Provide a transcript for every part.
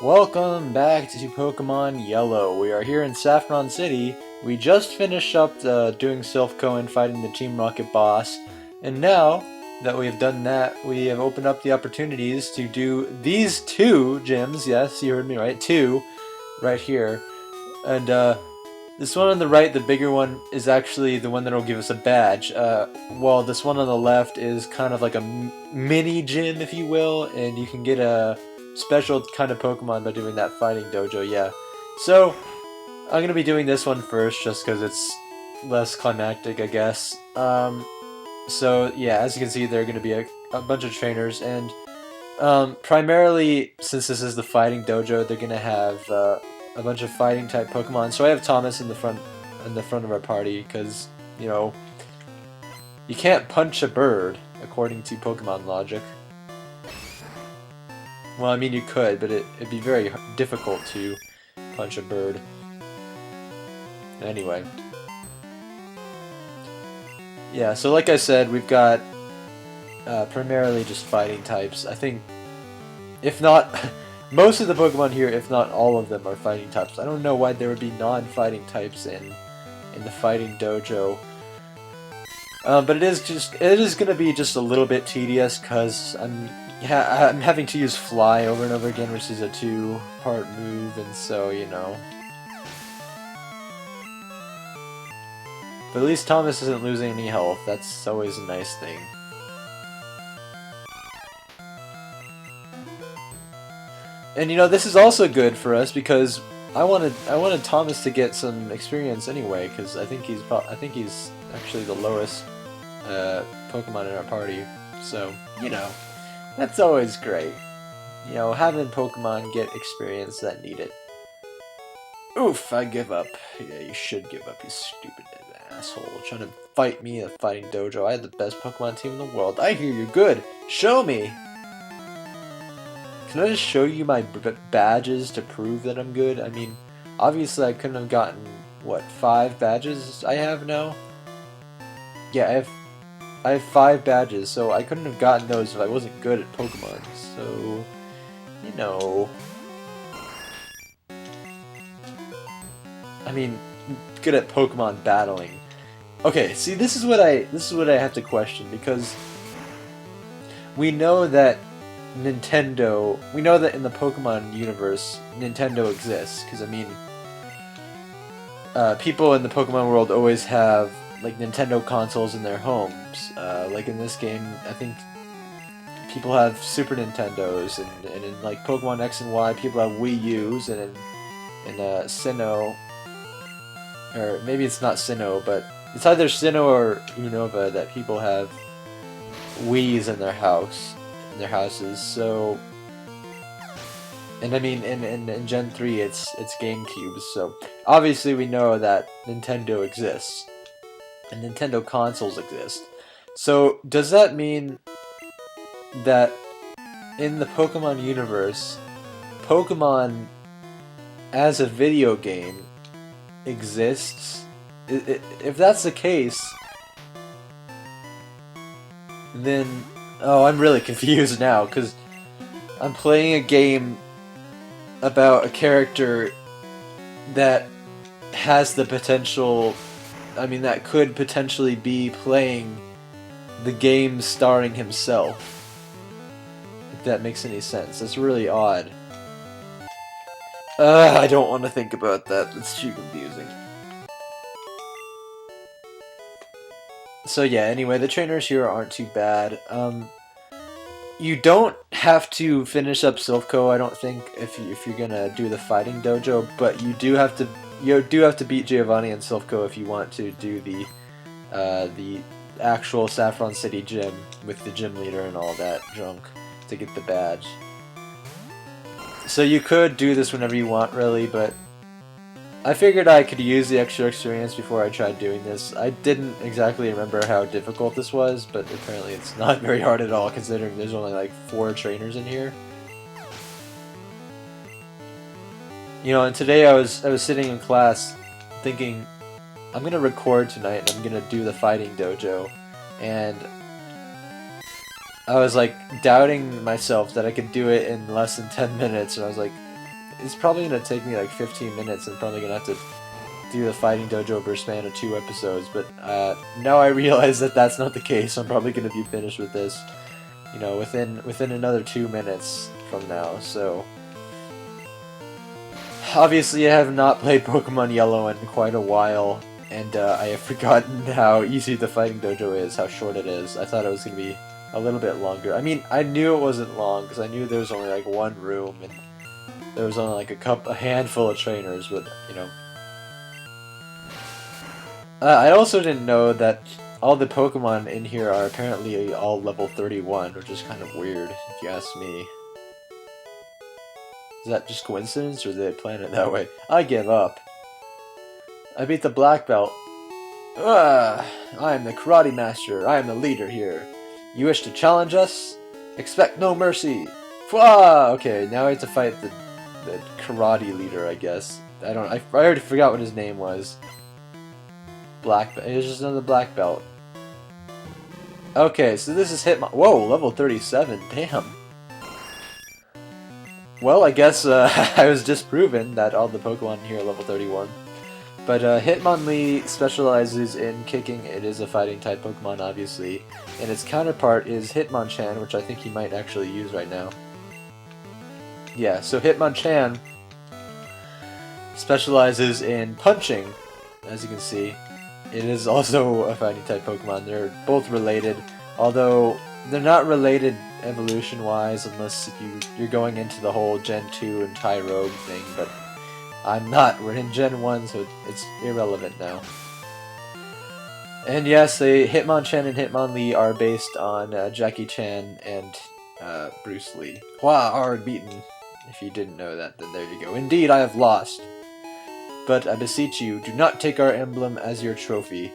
Welcome back to Pokemon Yellow. We are here in Saffron City. We just finished up doing Silph and fighting the Team Rocket boss. And now that we have done that, we have opened up the opportunities to do these two gyms. Yes, you heard me right. Two right here. And this one on the right, the bigger one, is actually the one that will give us a badge. While this one on the left is kind of like a mini gym, if you will, and you can get a special kind of Pokemon by doing that fighting dojo, yeah. So, I'm going to be doing this one first, just because it's less climactic, I guess. So, yeah, as you can see, there are going to be a bunch of trainers, and primarily, since this is the fighting dojo, they're going to have a bunch of fighting type Pokemon. So I have Thomas in the front of our party, because, you know, you can't punch a bird, according to Pokemon logic. Well, I mean, you could, but it'd be very difficult to punch a bird. Anyway. Yeah, so like I said, we've got primarily just fighting types. I think, if not, most of the Pokemon here, if not all of them, are fighting types. I don't know why there would be non-fighting types in the fighting dojo. But it is gonna be just a little bit tedious, because I'm having to use Fly over and over again, which is a 2-part move, and so, you know. But at least Thomas isn't losing any health. That's always a nice thing. And you know, this is also good for us because I wanted Thomas to get some experience anyway, because I think he's actually the lowest Pokemon in our party. So, you know, that's always great. You know, having Pokemon get experience that need it. Oof, I give up. Yeah, you should give up, you stupid asshole. Trying to fight me in a fighting dojo. I had the best Pokemon team in the world. I hear you're good. Show me! Can I just show you my badges to prove that I'm good? I mean, obviously I couldn't have gotten, what, 5 badges I have now? Yeah, I have 5 badges, so I couldn't have gotten those if I wasn't good at Pokemon. So, you know, I mean, good at Pokemon battling. Okay, see, this is what I have to question, because we know that we know that in the Pokemon universe, Nintendo exists, because, I mean, people in the Pokemon world always have, like, Nintendo consoles in their homes. Like, in this game, I think people have Super Nintendos, and in, like, Pokemon X and Y, people have Wii U's, and in Sinnoh, or maybe it's not Sinnoh, but it's either Sinnoh or Unova that people have Wii's in their houses. So, and I mean, in Gen 3, it's GameCube. So obviously we know that Nintendo exists, and Nintendo consoles exist. So does that mean that in the Pokemon universe, Pokemon as a video game exists? If that's the case, then oh, I'm really confused now, because I'm playing a game about a character that has the potential, I mean, that could potentially be playing the game starring himself. If that makes any sense. That's really odd. I don't want to think about that. It's too confusing. So yeah, anyway, the trainers here aren't too bad. You don't have to finish up Silph, I don't think, if you're gonna do the fighting dojo, but you do have to beat Giovanni and Silph if you want to do the actual Saffron City gym with the gym leader and all that junk to get the badge. So you could do this whenever you want, really, but I figured I could use the extra experience before I tried doing this. I didn't exactly remember how difficult this was, but apparently it's not very hard at all, considering there's only like 4 trainers in here. You know, and today I was sitting in class thinking, I'm gonna record tonight and I'm gonna do the fighting dojo, and I was like doubting myself that I could do it in less than 10 minutes, and I was like, it's probably gonna take me like 15 minutes. I'm probably gonna have to do the Fighting Dojo over a span of 2 episodes, but now I realize that that's not the case. I'm probably gonna be finished with this, you know, within another 2 minutes from now. So obviously, I have not played Pokemon Yellow in quite a while, and I have forgotten how easy the Fighting Dojo is, how short it is. I thought it was gonna be a little bit longer. I mean, I knew it wasn't long because I knew there was only like one room and there was only like a handful of trainers, but you know. I also didn't know that all the Pokemon in here are apparently all level 31, which is kind of weird, if you ask me. Is that just coincidence, or did they plan it that way? I give up. I beat the black belt. I am the karate master. I am the leader here. You wish to challenge us? Expect no mercy. Fwah! Okay, now I have to fight the karate leader, I guess. I already forgot what his name was. Black belt. It was just another black belt. Okay, so this is Hitmon. Whoa, level 37. Damn. Well, I guess I was disproven that all the Pokemon here are level 31. But Hitmonlee specializes in kicking. It is a fighting type Pokemon, obviously. And its counterpart is Hitmonchan, which I think he might actually use right now. Yeah, so Hitmonchan specializes in punching, as you can see. It is also a fighting type Pokemon. They're both related, although they're not related evolution-wise unless you're going into the whole Gen 2 and Tyrogue thing, but I'm not. We're in Gen 1, so it's irrelevant now. And yes, Hitmonchan and Hitmonlee are based on Jackie Chan and Bruce Lee. Wow, hard beaten. If you didn't know that, then there you go. Indeed, I have lost. But I beseech you, do not take our emblem as your trophy.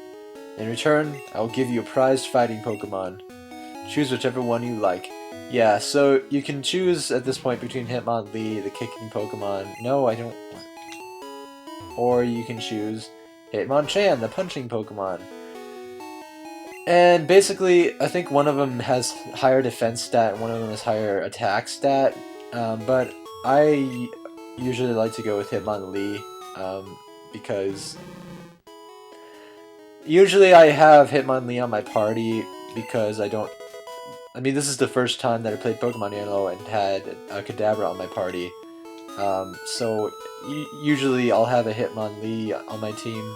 In return, I will give you a prized fighting Pokemon. Choose whichever one you like. Yeah, so you can choose at this point between Hitmonlee, the kicking Pokemon. No, I don't want. Or you can choose Hitmonchan, the punching Pokemon. And basically, I think one of them has higher defense stat and one of them has higher attack stat. But I usually like to go with Hitmonlee. Because usually I have Hitmonlee on my party because I mean, this is the first time that I played Pokemon Yellow and had a Kadabra on my party. So usually I'll have a Hitmonlee on my team.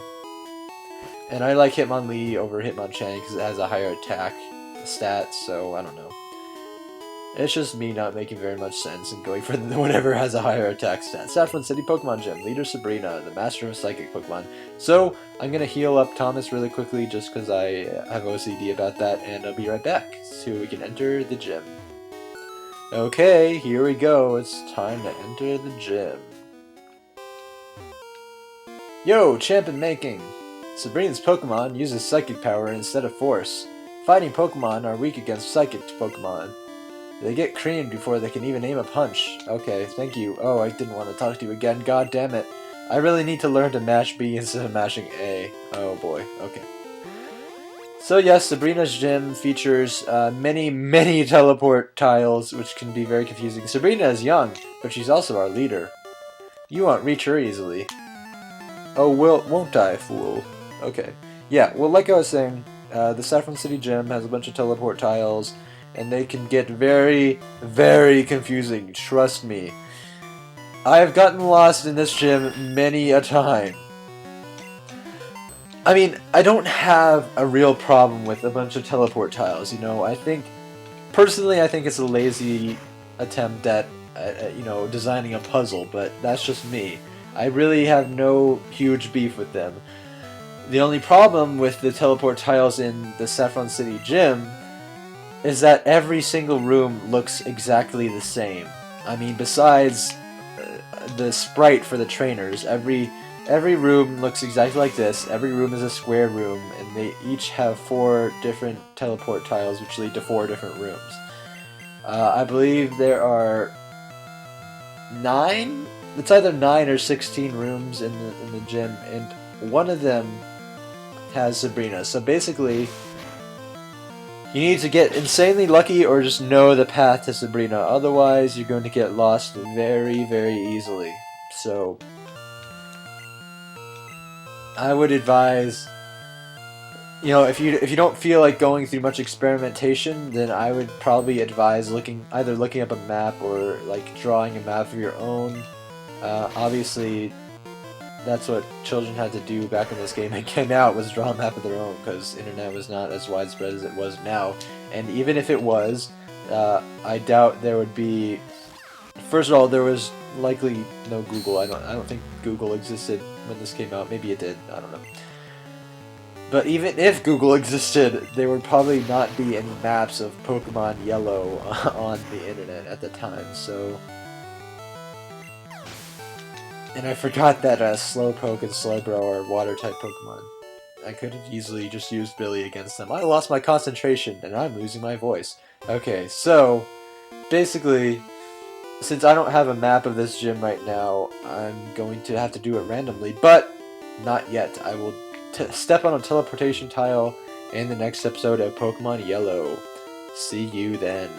And I like Hitmonlee over Hitmonchan because it has a higher attack stat, so I don't know. It's just me not making very much sense and going for whatever has a higher attack stat. Saffron City Pokemon Gym, Leader Sabrina, the Master of Psychic Pokemon. So, I'm gonna heal up Thomas really quickly just because I have OCD about that, and I'll be right back so we can enter the gym. Okay, here we go. It's time to enter the gym. Yo, champion making! Sabrina's Pokemon uses Psychic power instead of Force. Fighting Pokemon are weak against Psychic Pokemon. They get creamed before they can even aim a punch. Okay, thank you. Oh, I didn't want to talk to you again. God damn it. I really need to learn to mash B instead of mashing A. Oh boy, okay. So yes, Sabrina's gym features many teleport tiles, which can be very confusing. Sabrina is young, but she's also our leader. You won't reach her easily. Oh, won't I, fool? Okay. Yeah, well, like I was saying, the Saffron City gym has a bunch of teleport tiles, and they can get very confusing, trust me. I have gotten lost in this gym many a time. I mean, I don't have a real problem with a bunch of teleport tiles, you know. Personally, I think it's a lazy attempt at, you know, designing a puzzle, but that's just me. I really have no huge beef with them. The only problem with the teleport tiles in the Saffron City gym is that every single room looks exactly the same. I mean, besides the sprite for the trainers, every room looks exactly like this. Every room is a square room, and they each have 4 different teleport tiles, which lead to 4 different rooms. I believe there are 9? It's either 9 or 16 rooms in the gym, and one of them has Sabrina. So basically, You need to get insanely lucky or just know the path to Sabrina. Otherwise, you're going to get lost very, very easily. So, I would advise, you know, if you don't feel like going through much experimentation, then I would probably advise either looking up a map or like drawing a map of your own. Obviously, that's what children had to do back when this game came out, was draw a map of their own, because internet was not as widespread as it was now. And even if it was, I doubt there would be. First of all, there was likely no Google. I don't think Google existed when this came out. Maybe it did. I don't know. But even if Google existed, there would probably not be any maps of Pokemon Yellow on the internet at the time. So, and I forgot that Slowpoke and Slowbro are Water-type Pokemon. I could have easily just used Billy against them. I lost my concentration, and I'm losing my voice. Okay, so basically, since I don't have a map of this gym right now, I'm going to have to do it randomly, but not yet. I will step on a teleportation tile in the next episode of Pokemon Yellow. See you then.